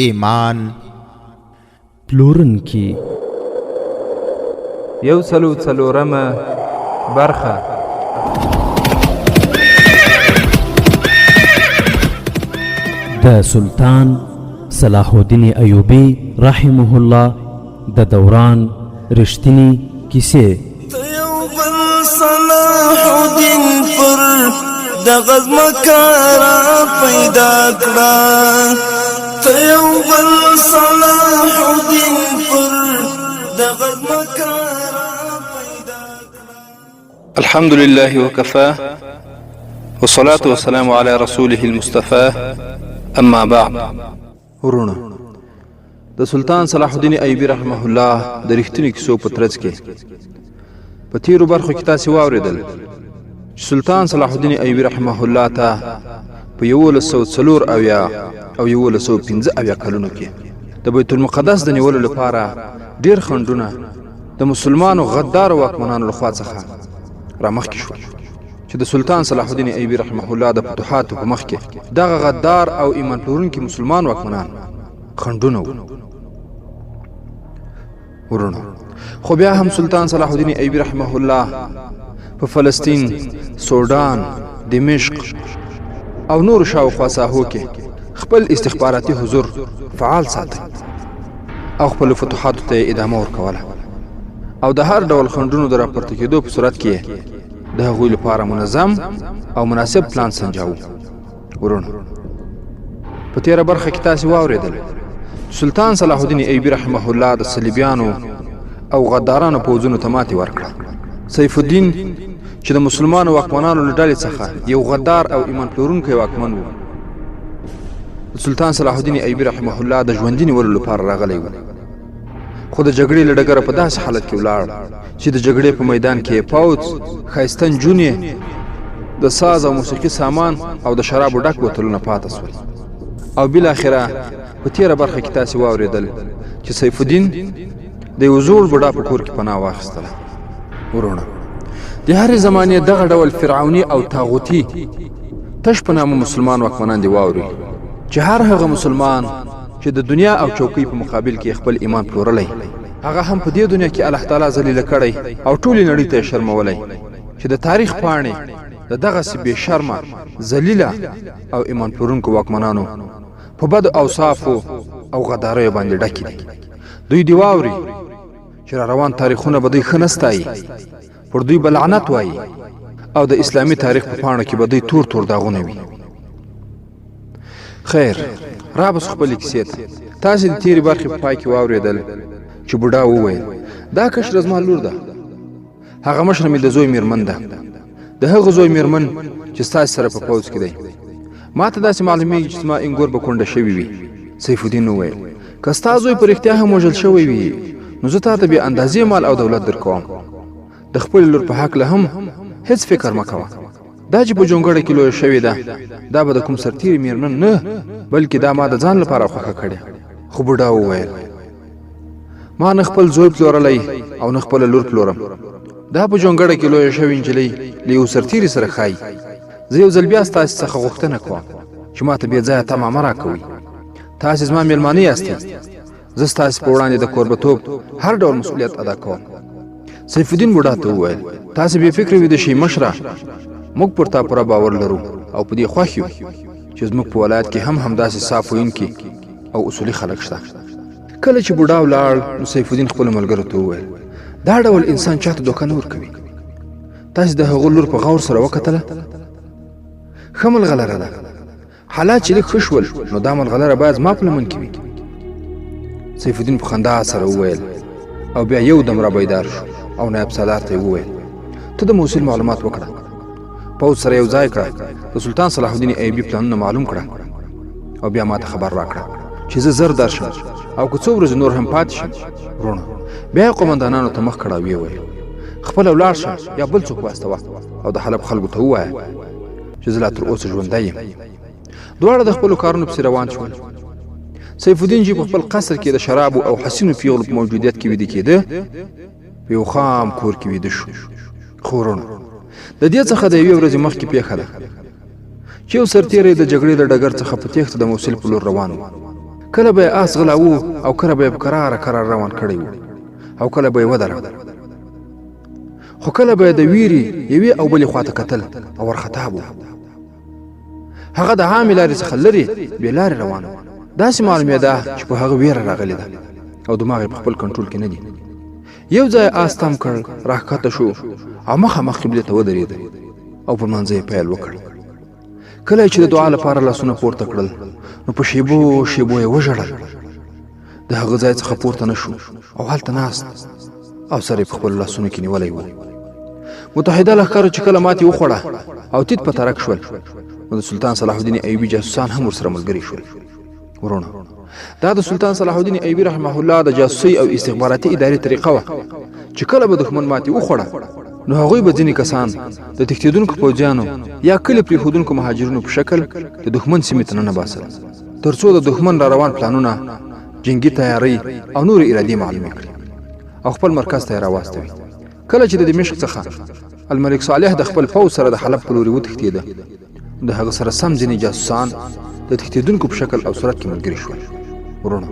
ایمان پلورونکي 104مه برخه د سلطان صلاح الدین ایوبی رحمه الله د دوران رښتینی کیسې. صلاح الدین پر دغه ځمکه پیدا کړه، ته یو بل صلاح الدین پر دغه ځمکه پیدا کړه. الحمد لله وكفى والصلاة والسلام على رسوله المصطفى اما بعد. ورونه د سلطان صلاح الدین ایوبی رحمه الله د رښتینی کیسو په ترڅ کې په تیرو برخو کې تاسو واوریدل چې سلطان صلاح الدین ایوبی رحمه الله ته په 1104 او 1115 کلونو کې د بیت المقدس د نیولو لپاره ډیر خنډونه د مسلمانو غدار واکمنانو لخوا څخه رامخکې شو چې د سلطان صلاح الدین ایوبی رحمه الله د فتوحاتو په مخ کې دغه غدار او ایمان پلورونکي مسلمان واکمنان خنډونه ورونه. خو بیا هم سلطان صلاح الدین ایوبی رحمه الله په فلسطین، سودان، دمشق او نور شاوخوا ساحو کې خپل استخباراتي حضور فعال ساتي او خپل فتوحاتو ته ادامه ورکوله او د هر ډول خنډونو د راپورته کېدو په صورت کې د هغوی لپاره منظم او مناسب پلان سنجاوه. ورونه په تیره برخه کې تاسو واوریدل سلطان صلاح الدین ایوبی رحمه الله د صلیبیانو او غدارانو پوځونو ته ماتې ورکړه. سیف الدین چې د مسلمانو واکمنانو له ډلې څخه یو غدار او ایمان پلورونکی واکمن و، سلطان صلاح الدین ایوبی رحمه الله د ژوندي نیولو لپاره راغلی و، خو د جګړې له ډګره په داسې حالت کې ولاړ چې د جګړې په میدان کې پوځ، ښایسته نجونې، د ساز او موسیقي سامان او د شرابو ډک بوتلونه پاتې سول. او بالاخره په تیره برخه کې تاسو واوریدل چې سیف الدین د یو زوړ بوډا په کور کې پناه واخیستله. ورونه د هرې زمانې دغه ډول فرعوني او طاغوتي تش په نامه مسلمان واکمنان دي واوري چې هر هغه مسلمان چې د دنیا او چوکۍ په مقابل کې خپل ایمان پلورلی، هغه هم په دې دنیا کې الله تعالی ذلیله کړی او ټولې نړۍ ته شرمولی چې د تاریخ پاڼې د دغسې بې شرمه، ذلیله او ایمان پلورونکو واکمنانو په بدو اوصافو او غداریو باندې ډکې دي. دوی دی واوري چې را روان تاریخونه به دوی ښه نه ستایي، پر دوی به لعنت وایي او د اسلامي تاریخ په پاڼو کې به دوی تور تور داغونه وي. خیر را بس خپلې کیسې ته. تاسې د تیرې برخې په پای کې واورېدل چې بوډا وویل دا کشره زما لور ده، هغه مشره مې د زوی میرمن ده، د هغه زوی میرمن چې ستاسې سره په پوځ کې دی. ما ته داسې معلومیږي چې زما انګور به کونډه شوي وي. سیف الدین وویل که ستا زوی په رښتیا هم وژل شوی وي نو زه تا ته بې اندازې مال او دولت درکوم. د خپلې لور په هکله هم هیڅ فکر مه کوه. دا چې په جونګړه کې لویه شوې ده دا به د کوم سرتیري میرمن نه، بلکې دا ما د ځان لپاره خوښه کړې. خو بوډا وویل ما نه خپل زوی پلورلی او نه خپله لور پلورم. دا په جونګړه کې لویه شوې نجلۍ له یو سرتیري سره ښایي. زه یو ځل بیا ستاسې څخه غوښتنه کوم چې ما ته بې ځایه تمه مه راکوئ. تاسې زما میلمانه یاستئ، زه ستاسې په وړاندې د کوربتوب هر ډول مسؤلیت ادا کوم. سیف الدین بوډا ته وویل تاسې بې فکره ویده شئ مشره، موږ پر تا پوره باور لرو او په دې خوښ یو چې زموږ په ولایت کې هم همداسې صاف ویونکي او اصولي خلک شته. کله چې بوډا ولاړ نو سیف الدین خپلو ملګرو ته وویل دا ډول انسان چاته دوکه نه ورکوي. تاسې د هغه لور په غور سره وکتله؟ ښه ملغلره ده. حالات چې لږ ښه شول نو دا ملغلره باید زما په لمن کې وي. سیف الدین په خندا سره وویل او بیا یو دم را بیدار شو او نایب سالار ته یې وویل ته د موصل معلومات وکړه، پوځ سره یو ځای کړه، د سلطان صلاح الدین ایوبي پلانونه معلوم کړه او بیا ما ته خبر راکړه چې زه زر درشم او که څو ورځې نور هم پاتې شم. ورونه بیا یې قومندانانو ته مخ کړه او ویې ویل خپله ولاړ شه یا بل څوک واستوه او د حلب خلکو ته ووایه چې زه لا تر اوسه ژوندی یم. دواړه د خپلو کارونو پسې روان شول. سیف الدین چې په خپل قصر کې د شرابو او حسینو پیغلو په موجودیت کې ویده کېده په یو خام کور کې ویده شو. خو ورونه د دې څخه د یوې ورځې مخکې پیښه ده چې یو سرتیری د جګړې د ډګر څخه په تېښته د موصل په لور روان و. کله به آس غلاوو او کله به کرار روان کړی وو او کله به ودره خو کله به د ویری یوې او بلې خواته کتل او ورخطا وو هغه د عامې لارې څخه لرې بې لارې روان و داسې معلومېده چې په هغه ویره راغلې ده او دماغ یې په خپل کنټرول کې نه دي یو ځای آس تم کړ راښکته شو او مخامخ قبلې ته ودرېد او په لمانځه یې پیل وکړ کله چې د دعا لپاره لاسونه پورته کړل نو په شیبو شیبو یې وژړل د هغه ځای څخه پورته نه شو او هلته ناست او سر یې په خپلو لاسونو کې نیولی و متحده لښکرو چې کله ماتې وخوړه او تیت په ترک شول نو د سلطان صلاح الدین ایوبي جاسوسان هم ورسره ملګري شول ورونه دا د سلطان صلاح الدین ایوبي رحمه الله د جاسوسۍ او استخباراتي ادارې طریقه وه چې کله به دښمن ماتې وخوړه نو هغوی به ځینې کسان د تښتېدونکو پوځیانو یا کلي پرېښودونکو مهاجرینو په شکل د دښمن سیمې ته ننباسل تر څو د دښمن را روان پلانونه جنګي تیاری او نورې ارادې معلومې کړي او خپل مرکز ته یې راواستوي کله چې د دمشق څخه الملک صالح د خپل پوځ سره د حلب په لوري وتښتېده د هغه سره سم ځینې جاسوسان د تښتېدونکو په شکل او صورت کې ملګري شول ورونه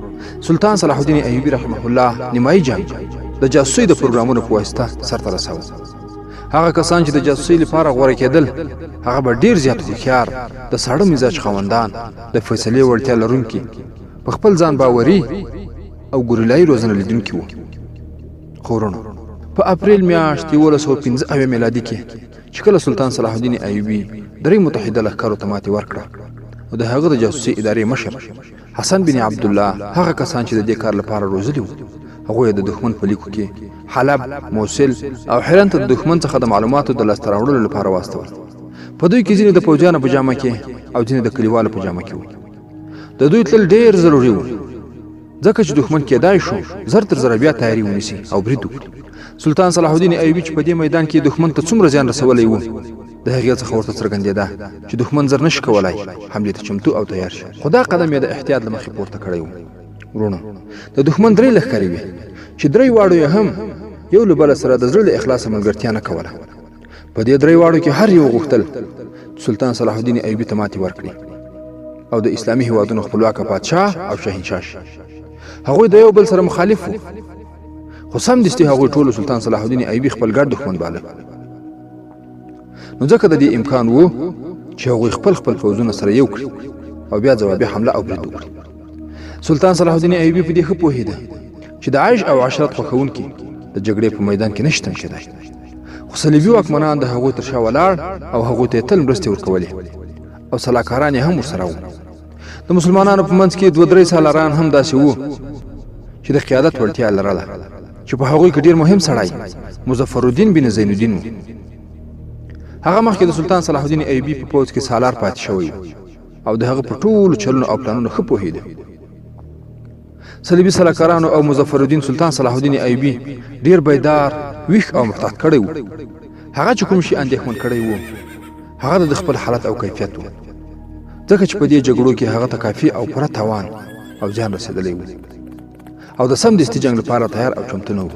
سلطان صلاح الدین ایوبي رحمه الله نیمایي جنګ د جاسوسۍ د پروګرامونو په واسطه سرته رساوه هغه کسان چې د جاسوسۍ لپاره غوره کېدل هغه به ډیر زیات هوښیار د ساړه مزاج خاوندان د فیصلې وړتیا لرونکي په خپل ځان باوري او ګوریلایي روزنه لیدونکي وو خو ورونه په اپریل میاشت 1115 میلادي کې چې کله سلطان صلاح الدین ایوبي درې متحده لښکرو ته ماتې ورکړه او د هغه د جاسوسۍ ادارې مشر حسن بن عبدالله هغه کسان چې د دې کار لپاره روزلي وو هغوی د دښمن په لیکو کې حلب، موصل او حران ته د دښمن څخه د معلوماتو د لاسته راوړلو لپاره واستول په دوی کې ځینې د پوځیانو په جامه کې او ځینې د کلیوالو په جامه کې وو د دوی تلل ډېر ضروري وو ځکه چې دښمن کېدای شو زر تر زره بیا تیاري ونیسي او برید وکړي سلطان صلاح الدین ایوبي چې په دې میدان کې دښمن ته څومره زیان رسولی وو د هغې څخه ورته څرګندېده چې دښمن زر نشي کولی حملې ته چمتو او تیار شي خو دا قدم یې د احتیاط له مخې پورته کړی و ورونو د دښمن درې لښکرې وې چې درې واړو یې هم یو له بله سره د زړه له اخلاصه ملګرتیا نه کوله په دې درې واړو کې هر یو غوښتل سلطان صلاح الدین ایوبي ته ماتې ورکړي او د اسلامي هیوادونو خپلواکه پادشاه او شاهنشاه شي هغوی د یو بل سره مخالف وو خو سمدستي هغوی ټولو سلطان صلاح الدین ایوبي خپل ګډ دښمن باله نو ځکه د دې امکان وو چې هغوی خپل پوځونه سره یو کړي او بیا ځوابي حمله او برید وکړي سلطان صلاح الدین ایوبي په دې ښه پوهېده چې د عیش او عشرت خوښونکي د جګړې په میدان کې نشي تم کېدای خو صلیبي واکمنان د هغوی تر شا ولاړ او هغوی ته یې تل مرستې ورکولې او سلاکاران یې هم ورسره وو د مسلمانانو په منځ کې 2-3 سالاران هم داسې وو چې د قیادت وړتیا لرله چې په هغوی کې ډېر مهم سړی مظفرالدین بن زین الدین و هغه مخکې د سلطان صلاح الدین ایوبي په پوځ کې سالار پاتې شوی او د هغه په ټولو چلونو او پلانونو ښه پوهېده صلیبي سلاکارانو او مظفرالدین سلطان صلاح الدین ایوبي ډېر بیدار ویښ او محتاط کړی و هغه چې کوم شي اندېښمن کړی و هغه د خپل حالت او کیفیت و ځکه چې په دې جګړو کې هغه ته کافي او پوره تاوان او زیان رسېدلی و او د سمدستي جنګ لپاره تیار او چمتو نه و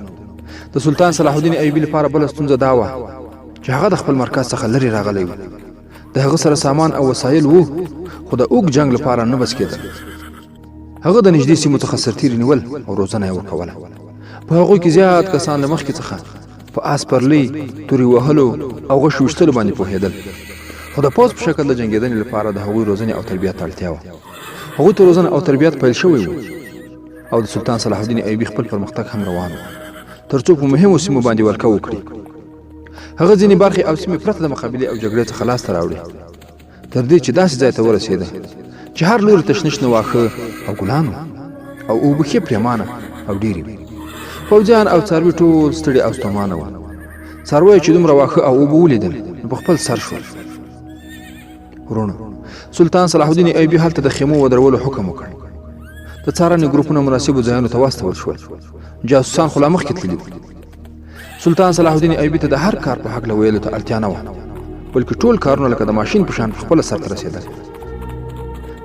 د سلطان صلاح الدین ایوبي لپاره بله ستونزه دا وه چې هغه د خپل مرکز څخه لرې راغلی و د هغه سره سامان او وسایل وو خو د اوږد جنګ لپاره نه بس کېدل هغه د نږدې سیمو څخه سرتیري نیول او روزنه یې ورکوله په هغوی کې زیات کسان له مخکې څخه په آس پرلۍ تورې وهلو او غوښې ویشتلو باندې پوهېدل خو د پوځ په شکل د جنګېدنې لپاره د هغوی روزنې او تربیت ته اړتیا وه هغوی ته روزنه او تربیت پیل شوی و او د سلطان صلاح الدین ایوبي خپل پرمختګ هم روان و تر څو په مهمو سیمو باندې ولکه وکړي هغه ځینې برخې او سیمې پرته د مقابلې او جګړې څخه لاسته راوړي تر دې چې داسې ځای ته ورسېده چې هر لوري ته شنه شنه واښه او ګلان او اوبه ښې پرېمانه او ډېرې وې پوځیان او څاروي ټول ستړي او ستومانه وه څارویو چې دومره واښه او اوبه ولیدل نو په خپل سر شول ورونو سلطان صلاح الدین ایوبي هلته د خیمو ودرولو حکم وکړ د څارنې ګروپونه مناسبو ځایونو ته واستول شول جاسوسان خو لا مخکې تللي وو سلطان صلاح الدین ایوبي ته د هر کار په هکله ویلو ته اړتیا نه وه بلکې ټول کارونه لکه د ماشین په شان په خپله سرته رسېدل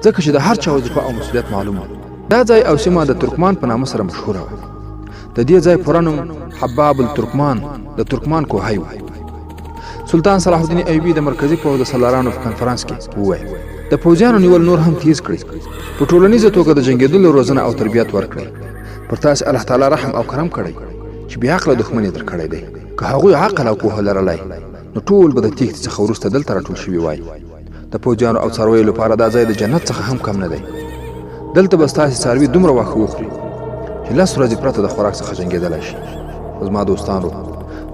ځکه چې د هر چا وظیفه او مسؤلیت معلومه دا ځای او سیمه د ترکمان په نامه سره مشهوره وه د دې ځای پوره نوم حباب الترکمان د ترکمان کوهی و سلطان صلاح الدین ایوبي د مرکزي پوځ د سالارانو په کنفرانس کې وویل د پوځیانو نیول نور هم تیز کړي، په ټولنیزه توګه د جنګېدلو روزنه او تربیت ورکړي. پر تاسې الله تعالی رحم او کرم کړی چې بې عقله دښمن یې در کړی دی. که هغوی عقل او پوهه لرلی نو ټول به د تېښتې څخه وروسته دلته راټول شوي وای. د پوځیانو او څارویو لپاره دا ځای د جنت څخه هم کم نه دی. دلته به ستاسې څاروي دومره واښه وخوري چې 10 ورځې پرته د خوراک څخه جنګېدلی شي. زما دوستانو،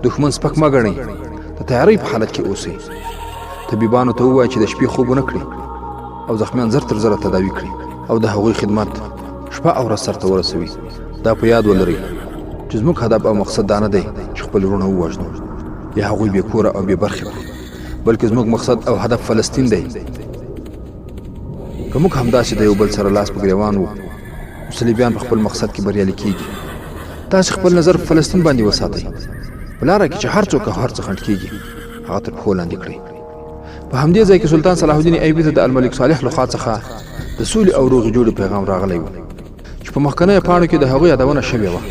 دښمن سپک مه ګڼئ، د تیارۍ په حالت کې اوسئ. طبیبانو ته ووایئ چې د شپې خوب ونه کړي او زخمیان زر تر زره تداوي کړي او د هغوی خدمت شپه او ورځ سرته ورسوي. دا په یاد ولرئ چې زموږ هدف او مقصد دا نه دی چې خپل وروڼه ووژنو یا هغوی بې کوره او بې برخې کړو، بلکې زموږ مقصد او هدف فلسطین دی. که موږ همداسې د یو بل سره لاس په ګریوان وو، صلیبیان په خپل مقصد کې بریالي کیږي. تاسې خپل نظر په فلسطین باندې وساتئ. په لاره کې چې هر څوک او هر څه خنډ کیږي هغه تر پښو لاندې کړئ. په همدې ځای کې سلطان صلاح الدین ایوبي ته د الملک صالح لخوا څخه د سولې او روغې جوړې پیغام راغلی و چې په مخکنیو پاڼو کې د هغوی یادونه شوې وه.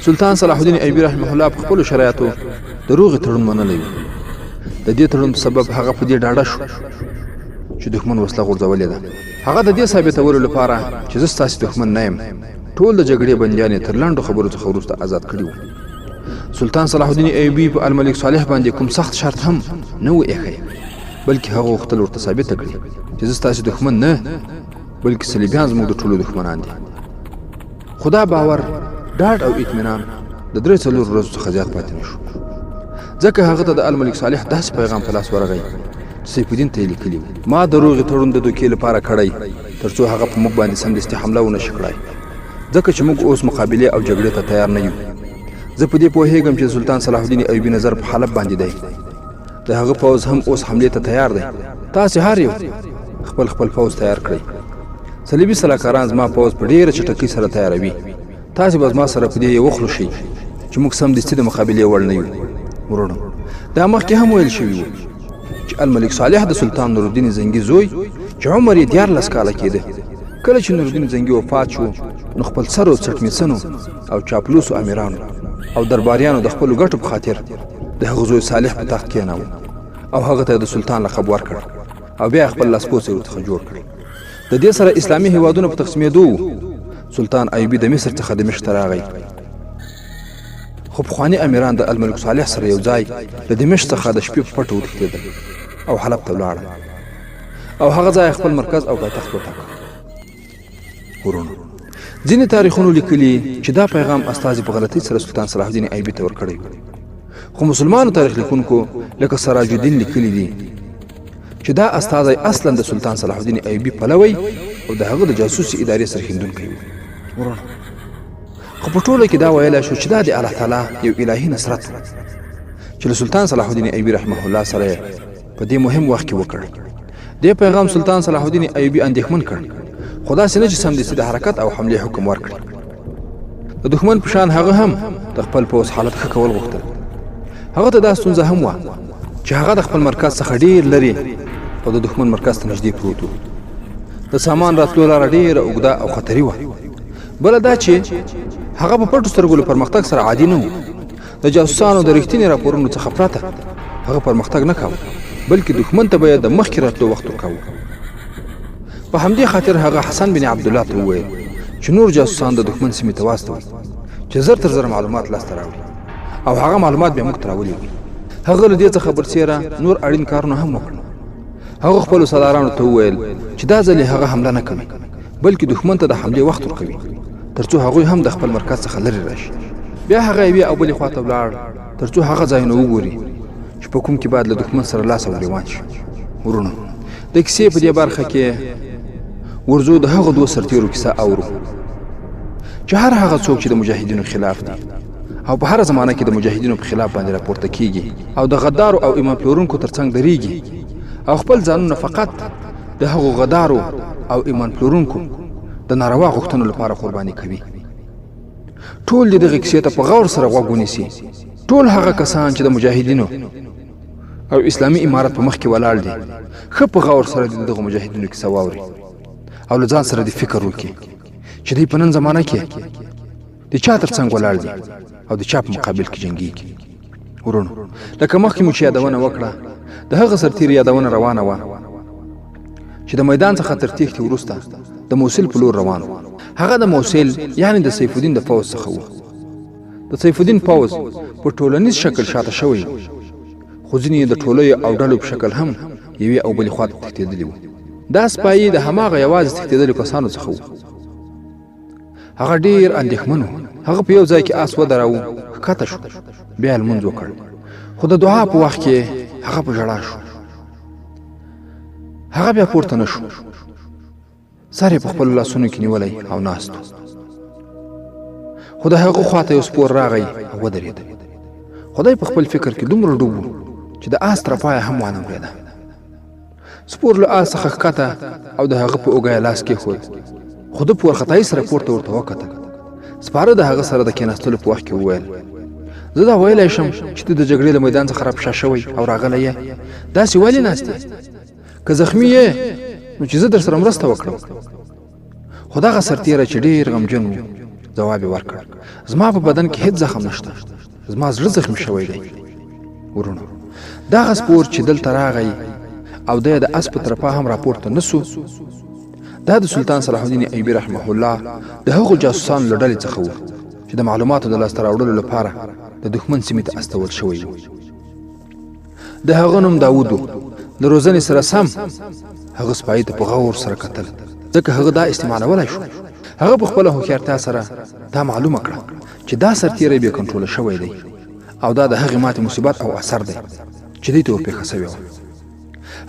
سلطان صلاح الدین ایوبي رحمه الله په خپلو شرایطو د روغې تړون منلی و. د دې تړون په سبب هغه په دې ډاډه شو چې دښمن وسله غورځولې ده. هغه د دې ثابتولو لپاره چې زه ستاسې دښمن نه یم، ټول د جګړې بندیان یې تر لنډو خبرو څخه وروسته آزاد کړي وو. سلطان صلاح الدین ایوبي په الملک صالح باندې کوم سخت شرط هم نه و ایښی، بلکې هغه غوښتل ورته ثابته کړي چې زه ستاسې دښمن نه، بلکې صلیبیان زموږ د ټولو دښمنان دي. خدا باور، ډاډ او اطمینان د 3-4 ورځو څخه زیات پاتې نه شو، ځکه هغه ته د الملک صالح داسې پیغام په لاس ورغی چې سیف الدین ته یې لیکلي و: ما د روغې تړون د دوکې لپاره کړی تر څو هغه په موږ باندې سمدستي حمله ونه شي کړای، ځکه چې موږ اوس مقابلې او جګړې ته تیار نه یو. زه په دې پوهېږم چې سلطان صلاح الدین ایوبي نظر په حلب باندې دی. د هغه پوځ هم اوس حملې ته تیار دی. تاسې هر یو خپل خپل پوځ تیار کړئ. صلیبي سلاکاران زما پوځ په ډېره چټکۍ سره تیاروي. تاسې به زما سره په دې وخلو شئ چې موږ سمدستي د مقابلې وړ نه یو. ورونو، دا مخکې هم ویل شوي وو چې الملک صالح د سلطان نورالدین زنګي زوی چې عمر یې 14 کاله کېده، کله چې نورالدین زنګي وفات شو نو خپل سر او څټمیڅنو او چاپلوسو امیرانو او درباریانو د خپلو ګټو په خاطر د هغه زوی صالح په تخت کېناوه او هغه ته د سلطان لقب ورکړ او بیا خپل لاسپوڅی ورڅخه جوړ کړ. د دې سره اسلامي هیوادونه په تقسیمېدو سلطان ایوبي د مصر څخه دمشق ته راغی، خو پخواني امیران د الملک صالح سره یو ځای د دمشق څخه د شپې په پټه وتښتېدل او حلب ته ولاړل او هغه ځای خپل مرکز او پایتخت وټاکه. ورونو، ځینې تاریخونو لیکلي چې دا پیغام استازي په غلطۍ سره سلطان صلاح الدین ایوبي ته ورکړی و، خو مسلمانو تاریخ لیکونکو لکه سراج الدین لیکلي دي چې دا استازی اصلا د سلطان صلاح الدین ایوبي پلوی او د هغه د جاسوسي ادارې سره خندونکی و. ورونو، خو په ټوله کې دا ویلی شو چې دا د الله تعالی یو الهي نصرت چې له سلطان صلاح الدین ایوبي رحمه الله سره په دې مهم وخت کې وکړ. دې پیغام سلطان صلاح الدین ایوبي اندېښمن کړ، خو داسې نه چې سمدستي د حرکت او حملې حکم ورکړي. د دښمن په شان هغه هم د خپل پوځ حالت ښه کول غوښتل. هغه ته دا ستونزه هم وه چې هغه د خپل مرکز څخه ډېر لرې او د دښمن مرکز ته نږدې پروت و. د سامان راتلو لاره ډېره اوږده او خطري وه. بله دا چې هغه په پټو سترګو له پرمختګ سره عادي نه و. د جاسوسانو د رښتینې راپورونو څخه پرته هغه پرمختګ نه کاوه، بلکې دښمن ته به یې د مخکې راتلو وخت ورکاوه. په همدې خاطر هغه حسن بن عبدالله ته وویل چې نور جاسوسان د دښمن سیمې ته واستوي چې زر تر زره معلومات لاسته راوړي او هغه معلومات به موږ ته راولي. هغه له دې څخه برسېره نور اړین کارونه هم وکړل. هغه خپلو سالارانو ته وویل چې دا ځل هغه حمله نه کوي، بلکې دښمن ته د حملې وخت ورکوي تر څو هغوی هم د خپل مرکز څخه لرې راشي. بیا هغه یوې او بلې خواته ولاړ تر څو هغه ځایونه وګوري چې په کوم کې باید له دښمن سره لاس او ګرېوان شي. ورونو، د کیسې په دې برخه کې ورځو د هغو 2 سرتیرو کیسه اورو چې هر هغه څوک چې د مجاهدینو خلاف دي او په هر زمانه کې د مجاهدینو په خلاف باندې راپورته کیږي او د غدارو او ایمان پلورونکو ترڅنګ درېږي او خپل ځانونه فقط د هغو غدارو او ایمان پلورونکو د ناروا غوښتنو لپاره قرباني کوي. ټول دغه کیسې ته په غور سره غوږ ونیسي. ټول هغه کسان چې د مجاهدینو او اسلامي امارت په مخ کې ولاړ دي ښه په غور سره دغه مجاهدینو کیسه واوري او له ځان سره د فکر وکړي چې دوی په نن زمانه کې د چا ترڅنګ ولاړ دي او د چا په مقابل کې جنګېږي. ورونو، لکه مخکې مو چې یادونه وکړه د هغه سرتیر یادونه روانه وه چې د میدان څخه تر تېښتې وروسته د موصل په لور روان و. هغه د موصل یعنی د سیف الدین د پوځ څخه و. د سیف الدین پوځ په ټولنیز شکل شاته شوی و، خو ځینې د ټولیو او ډلو په شکل هم یوې او بلې خواته تښتېدلي وو. دا سپایي د هماغه یوازې تښتېدلو کسانو څخه و. هغه ډېر اندېښمن و. هغه په یو ځای کې آس ودراوه، ښکته شو، بیا یې لمونځ وکړ، خو د دعا په وخت کې هغه په ژړا شو. هغه بیا پورته نه شو، سر یې په خپلو لاسونو کې نیولی او ناست و. خو د هغه خواته یو سپور راغی او ودرېد. خدای په خپل فکر کې دومره ډوب و چې د آس تر پایه هم وانه اورېده. سپور له آس څخه ښکته او د هغه په اوږه یې لاس کېښود، خو ده په وارخطایي سره پورته ورته وکتل. سپاره د هغه سره د کېناستلو په وخت کې وویل: زه دا ویلی شم چې ته د جګړې له میدان څخه راپشا شوی او راغلی یې، داسې ولې ناست یې؟ که زخمي یې نو چې زه در سره مرسته وکړم. خو دغه سرتیری چې ډېر غمجن و ځواب یې ورکړ: زما په بدن کې هیڅ زخم نشته، زما زړه زخمي شوی دی. ورونو، دغه سپور چې دلته راغی او دی د آس په طرفه هم راپورته نه سو، دا د سلطان صلاح الدین ایوبي رحمه الله د هغو جاسوسانو له ډلې څخه و چې د معلوماتو د لاسته راوړلو لپاره د دښمن سیمې ته استول شوی و. د هغه نوم داود و. د روزنې سره سم هغه سپایي ته په غور سره کتل، ځکه هغه دا استعمالولی شو. هغه په خپله هوښیارتیا سره دا معلومه کړه چې دا سرتیری بې کنټروله شوی دی او دا د هغې ماتې مصیبت او اثر دی چې دوی ته ورپېښه سوې وه.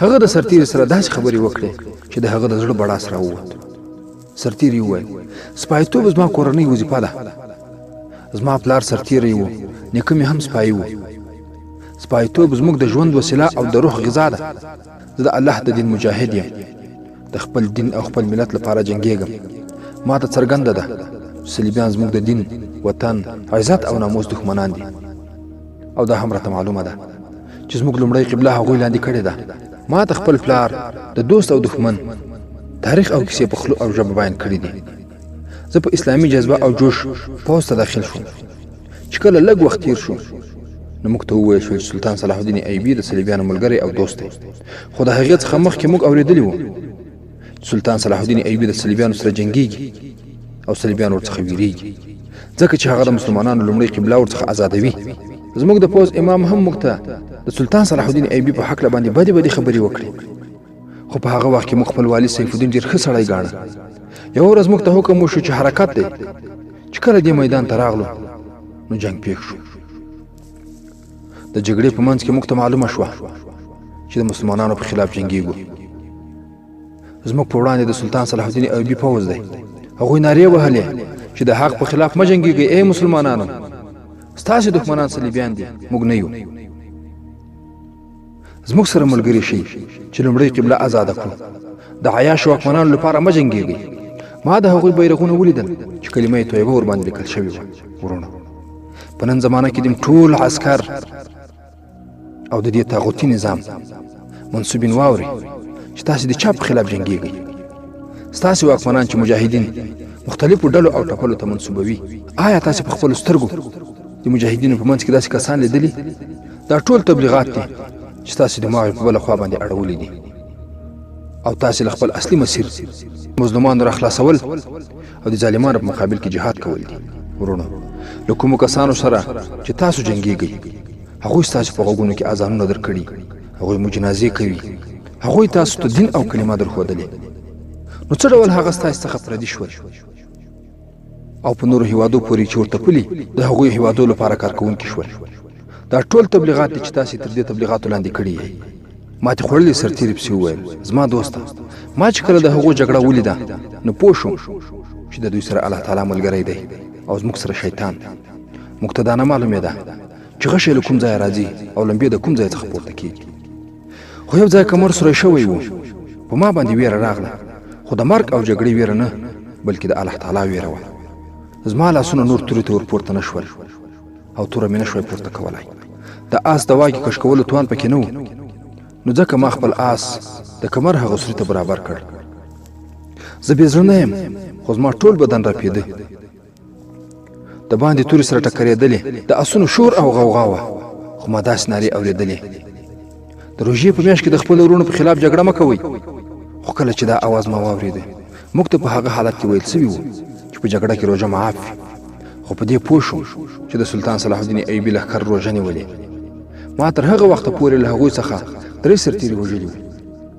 هغه د سرتیري سره داسې خبرې وکړې چې د هغه د زړه بړاس راووت. سرتیري وویل: سپایتوب زما کورنۍ وظیفه ده. زما پلار سرتیری و، نیکه مې هم سپایي و. سپایتوب زموږ د ژوند وسیله او د روح غذا ده. زه د الله د دین مجاهد یم، د خپل دین او خپل ملت لپاره جنګېږم. ما ته څرګنده ده صلیبیان زموږ د دین، وطن، عزت او ناموس دښمنان دي، او دا هم راته معلومه ده چې زموږ لومړۍ قبله هغوی لاندې کړې ده. ما ته خپل پلار د دوست او دښمن تاریخ او کیسې په خلو او ژبه بیان کړي دي. زه په اسلامي جذبه او جوش پوځ ته داخل شوم. چې کله لږ وخت تیر شو نو موږ ته وویل شول چې سلطان صلاح الدین ایوبي د صلیبیانو ملګری او دوست دی، خو د هغې څخه مخکې موږ اورېدلي وو سلطان صلاح الدین ایوبي د صلیبیانو سره جنګېږي او صلیبیان ورڅخه ویریږي، ځکه چې هغه د مسلمانانو لومړۍ قبله ورڅخه آزادوي. زموږ د پوځ امام هم موږ ته د سلطان صلاح الدین ایوبي په هکله باندې بدې خبرې وکړې، خو په هغه وخت کې موږ خپل والي سیف الدین ډېر ښه سړی ګاڼه. یوه ورځ موږ ته حکم وشو چې حرکت دی. چې کله دې میدان ته راغلو نو جنګ پېښ شو. د جګړې په منځ کې موږ ته معلومه شوه چې د مسلمانانو په خلاف جنګېږو. زموږ په وړاندې د سلطان صلاح الدین ایوبي پوځ دی. هغوی نارې وهلې چې د حق په خلاف مه جنګېږئ ای مسلمانانو، ستاسې دښمنان صلیبیان دي، موږ نه یو. زموږ سره ملګري شئ چې لومړۍ قبله آزاده کړو. د عیاشو واکمنانو لپاره مه جنګېږئ. ما د هغوی بیرغونه ولیدل چې کلمه طیبه ورباندې لیکل شوې وه. ورونه، په نن زمانه کې د ټول عسکر او د دې طاغوتي نظام منصوبین واوري چې تاسې د چا په خلاف جنګېږئ. ستاسې واکمنان چې مجاهدین مختلفو ډلو او ټپلو ته منسوبوي، آیا تاسې په خپلو سترګو د مجاهدینو په منځ کې داسې کسان لیدلي؟ دا ټول تبلیغات دي چې تاسې دماغ په بله خوا باندې اړولي دي او تاسې له خپل اصلي مسیر مظلومانو را خلاصول او د ظالمانو په مقابل کې جهاد کول دي. ورونو، له کومو کسانو سره چې تاسو جنګېږئ، هغوی ستاسو په غوږونو کې اذانونه درکړي، هغوی مو جنازې کوي، هغوی تاسو ته دین او کلمه درښودلې. نو څه ډول هغه ستاسو څخه پردي شول او په نورو هیوادو پورې چې ورته پلي د هغوی هیوادو لپاره کار کوونکي شول؟ دا ټول تبلیغات دي چې تاسې تر دې تبلیغاتو لاندې کړي یې. ماتې خوړلي سرتیري پسې وویل: زما دوسته، ما چې کله د هغو جګړه ولیده نو پوه شوم چې د دوی سره الله تعالی ملګری دی او زموږ سره شیطان. موږ ته دا نه معلومېده چې غشی له کوم ځایه راځي او لمبې د کوم ځای څخه پورته کېږي. خو یو ځای کمر سوری شوی و. په ما باندې ویره راغله، خو د مرګ او جګړې ویره نه، بلکې د الله تعالی ویره وه. زما لاسونه نور تورې ته ورپورته نه شول او توره مې نه شوی پورته کولی. د آس د واګې کش کولو توان پکې نه و، نو ځکه ما خپل آس د کمر هغه سوري ته برابر کړ. زه بې زړه نه یم، خو زما ټول بدن راپېده. د باندې تورې سره ټکرېدلې، د آسونو شور او غوغا وه، خو ما داسې نارې اورېدلې: د روژې په میاشت کې د خپلو وروڼو په خلاف جګړه مه کوئ. خو کله چې دا اواز ما واورېده موږ ته په هغه حالت کې ویل سوي وو چې په جګړه کې روژه معاف وي، خو په دې پوه شوم چې د سلطان صلاح الدین ایوبي لښکر روژه نیولې. ما تر هغه وخته پورې له هغوی څخه 3 سرتیري وژلي وو.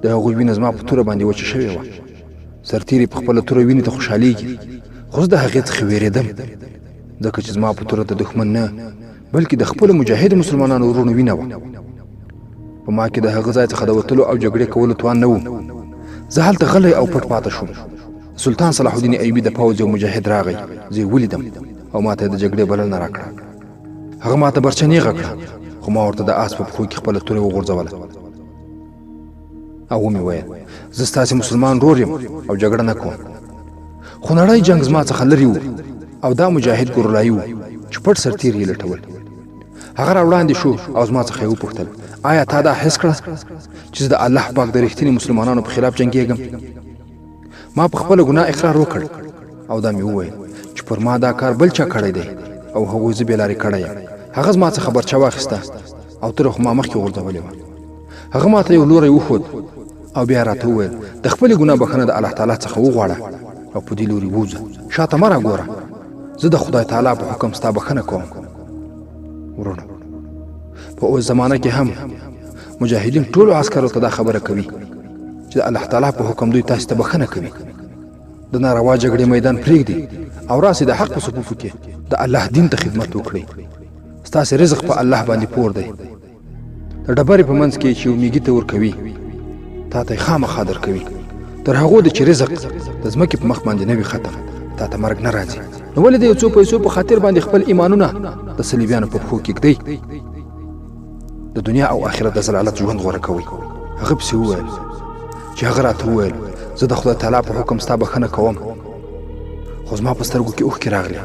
د هغوی وینه زما په توره باندې وچه شوې وه. سرتیري په خپله توره وینې ته خوشحالیږي، خو زه د هغې څخه وېرېدم، ځکه چې زما په توره د دښمن نه بلکې د خپلو مجاهدو مسلمانانو ورونو وینه وه. په ما کې د هغه ځای څخه د وتلو او جګړې کولو توان نه و. زه هلته غلی او پټ پاته شوم. سلطان صلاح الدین ایوبي د پوځ یو مجاهد راغی، زه یې ولیدم او ما ته د جګړې بلنه راکړه. هغه ما ته برچه نیغه کړه، خو ما ورته د آس په پښو کې خپله توره وغورځوله او ومې ویل زه ستاسې مسلمان ورور یم او جګړه نه کوم. خو نړۍ جنګ زما څخه لرې و او دا مجاهد ګورلایي و چې پټ سرتیر یې لټول. هغه را وړاندې شو او زما څخه یې وپوښتل آیا تا دا حس کړه چې زه د الله پاک د رښتینې مسلمانانو په خلاف جنګېږم؟ ما په خپله ګناه اقرار وکړ او دا مې وویل چې پر ما دا کار بل چا کړی دی او هغوی زه بېلارې کړی یم. هغه زما څخه برچه واخیسته او توره خو ما مخکې غورځولې وه. هغه ما ته یو لوری وښود او بیا راته وویل د خپلې ګناه بخښنه د الله تعالی څخه وغواړه او په دې لوري ووځه، شاته مه راګوره، زه د خدای تعالی په حکم ستا بخښنه کوم. ورونه، په اوس زمانه کې هم مجاهدین ټولو عسکرو ته دا خبره کوي چې د الله تعالی په حکم دوی تاسو ته بخښنه کوي. د ناروا جګړې میدان پرېږدي او راسئ د حق په صفوفو کې د الله دین ته خدمت وکړئ. ستاسې رزق په الله باندې پور دی. د ډبرې په منځ کې چې یو میږي ته ورکوي تا ته یې خامخا درکوي، تر هغو د چې رزق د ځمکې په مخ باندې نه وي ختم، تا ته مرګ نه راځي. نو ولې د یو څو پیسو په خاطر باندې خپل ایمانونه د صلیبیانو په پښو کې ږدئ؟ د دنیا او آخرت د ضلالت ژوند غوره کوئ. هغه پسې وویل چې هغه راته وویل زه د خدای تعالی په حکم ستا بخښنه کوم. خو زما په سترګو کې اوښکې راغلې،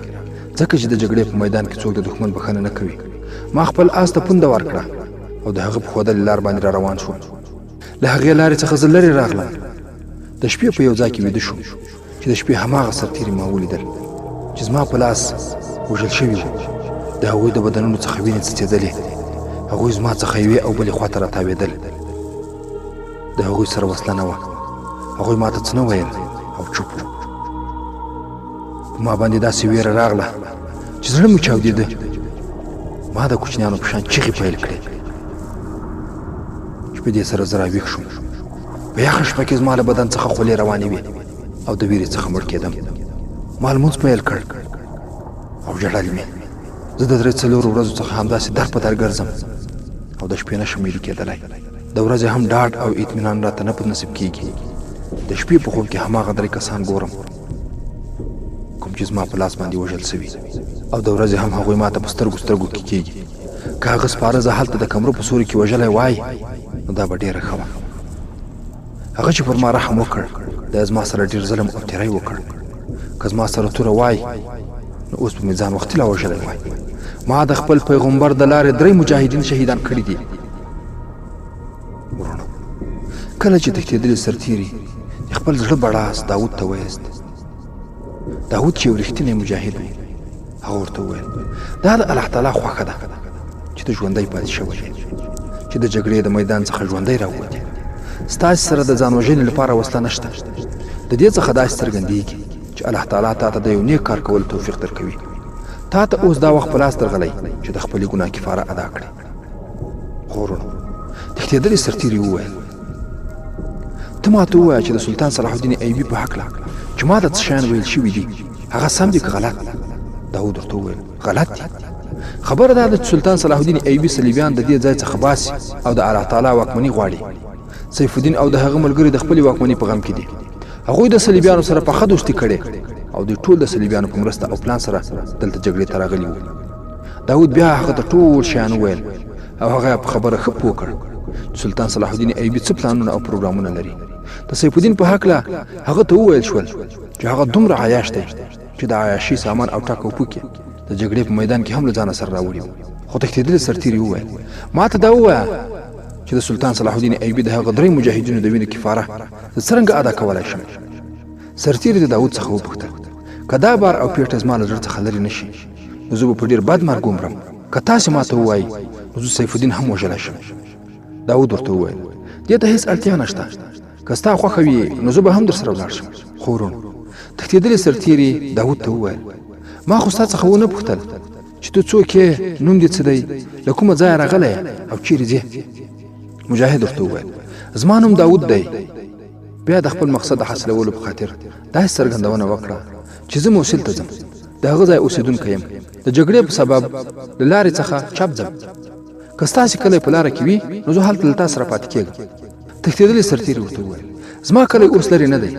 ځکه چې د جګړې په میدان کې څوک د دښمن بخښنه نه کوي. ما خپل آس ته پونده ورکړه او د هغه په ښودلې لار باندې را روان شوم. له هغې لارې څخه زه لرې راغلم. د شپې په یو ځای کې ویده شوم چې د شپې هماغه سرتیري ما ولیدل چې زما په لاس وژل شوي وو. د هغوی د بدنونو څخه وینې څڅېدلې. هغوی زما څخه یوې او بلې خواته راتاوېدل. د هغوی سره وسله نه وه. هغوی ما ته څه نه ویل او چوپ وو. په ما باندې داسې ویره راغله چې زړه مې چاودېده. ما د کوچنیانو په شان چیغې پیل کړې. په دې سره زه راویښ شوم. په یخه شپه کې زما له بدن څخه خولې روانې وې او د ویرې څخه مړ کېدم. ما لمونځ پیل کړ او ژړل مې. زه د 3-4 ورځو څخه همداسې در په در ګرځم او د شپې نه شم ویده کېدلی. د ورځې هم ډاډ او اطمینان راته نه په نصیب کېږي. د شپې په خوب کې هماغه 3 کسان ګورم کوم چې زما په لاس باندې وژل سوي، او د ورځې هم هغوی ما ته په سترګو کې کېږي. که هغه سپاره زه هلته د کمرو په سوري کې وژلی وای نو دا به ډېره ښه وه. هغه چې پر ما رحم وکړ دا زما سره ډېر ظلم او تېری وکړ. که زما سره توره وای نو اوس به مې ځان وختي لا وژلی وای. ما د خپل پیغمبر د لارې 3 مجاهدین شهیدان کړي دي. ورونو، کله چې تښتېدلي سرتیري خپل زړه بړاس داود ته ویست. داود چې یو رښتینی مجاهد و، هغه ورته وویل دا د الله تعالی خوښه ده چې ته ژوندی پاتې شوی یې، چې د جګړې د میدان څخه ژوندی راووتې. ستاسې سره د ځان وژنې لپاره وسله نشته. د دې څخه داسې څرګندېږي چې الله تعالی تا ته د یو نیک کار کولو توفیق درکوي. تا ته اوس دا وخت په لاس درغلی چې د خپلې ګناه کفاره ادا کړې. خو ورونو، تښتېدلي سرتیري وویل ته ما ته ووایه چې د سلطان صلاح الدین ایوبي په هکله چې ما ته څه شیان ویل شوي دي هغه سم دي که غلط؟ داود ورته وویل غلط دي. خبره دا ده چې سلطان صلاح الدین ایوبي صلیبیان د دې ځای څخه باسي او د الله تعالی واکمني غواړي. سیف الدین او د هغه ملګري د خپلې واکمني په غم کې دي. هغوی د صلیبیانو سره په ښه دوستي کړې او دوی ټول د صلیبیانو په مرسته او پلان سره دلته جګړې ته راغلي وو. داود بیا هغه ته ټول شیان وویل او هغه په خبره ښه پوه کړ چې سلطان صلاح الدین ایوبي څه پلانونه او پروګرامونه لري. د سیف الدین په هکله هغه ته وویل شول چې هغه دومره عیاش دی چې د عیاشي سامان او ټاک او پوکې د جګړې په میدان کې هم له ځانه سره راوړي وو. خو تښتېدلي سرتیري وویل ما ته دا ووایه چې د سلطان صلاح الدین ایوبي د هغه 3 مجاهدینو د وینې کفاره زه څرنګه ادا کولی شم؟ سرتیري د داود څخه وپوښتل که دا بار او پیټه زما له زړه څخه لرې نه شي نو زه به په ډېر بد مرګ ومرم. که تاسې ما ته ووایي نو زه سیف الدین هم وژلی شم. داود ورته وویل دې ته هېڅ اړتیا نشته. که ستا خوښه وي نو زه به هم در سره ولاړ شم. خو ورونو تښتېدلي سرتېري داود ته وویل ما خو ستا څخه ونه پوښتل چې ته څوک یې، نوم دې څه دی، له کومه ځایه راغلی یې او چیرې ځې؟ مجاهد ورته وویل زما نوم داود دی. بیا د خپل مقصد د حاصلولو په خاطر داسې څرګندونه وکړه چې زه موصل ته ځم، د هغه ځای اوسېدونکی یم، د جګړې په سبب له لارې څخه چپ ځم. که ستاسې کلی په لاره کې وي نو زه هلته له تا سره پاتې کېږم. تښتېدلي سرتېري ورته وویل زما کلی اوس لرې نه دی،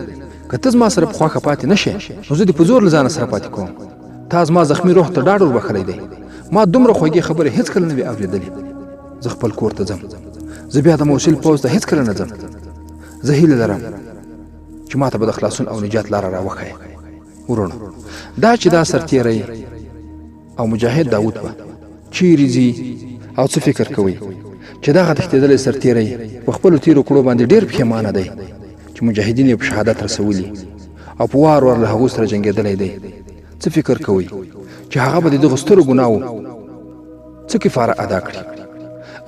که ته زما سره په خوښه پاتې نه شې نو زه دې په زور له ځانه سره پاتې کوم. تا زما زخمي روح ته ډاډ وربښلی دی، ما دومره خوږې خبرې هېڅکله نه وي اورېدلې. زه خپل کور ته ځم، زه بیا د موصل پوځ ته هېڅکله نه ځم. زه هیله لرم چې ما ته به د خلاصون او نجات لاره راوښیې. ورونو دا چې دا سرتېری او مجاهد داود به چیرې ځي او څه فکر کوي چې دغه تښتېدلی سرتېری په خپلو تېرو کړو باندې ډېر پښیمانه دی چې مجاهدین یې په شهادت رسولي او په وار وار له هغو سره جنګېدلی دی. څه فکر کوئ چې هغه به د دغو سترو ګناو څه کفاره ادا کړي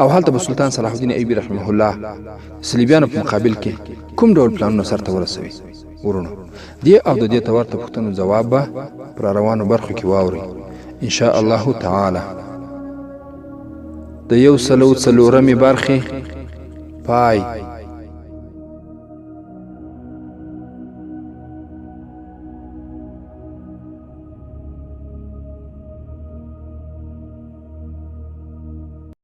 او هلته به سلطان صلاح الدین ایوبي رحمه الله صلیبیانو په مقابل کې کوم ډول پلانونه سرته ورسوي؟ ورونو دې او د دې ته ورته پوښتنو ځواب به پر روانو برخو کې واورئ ان شاء الله تعالی. د 140 برخې پای.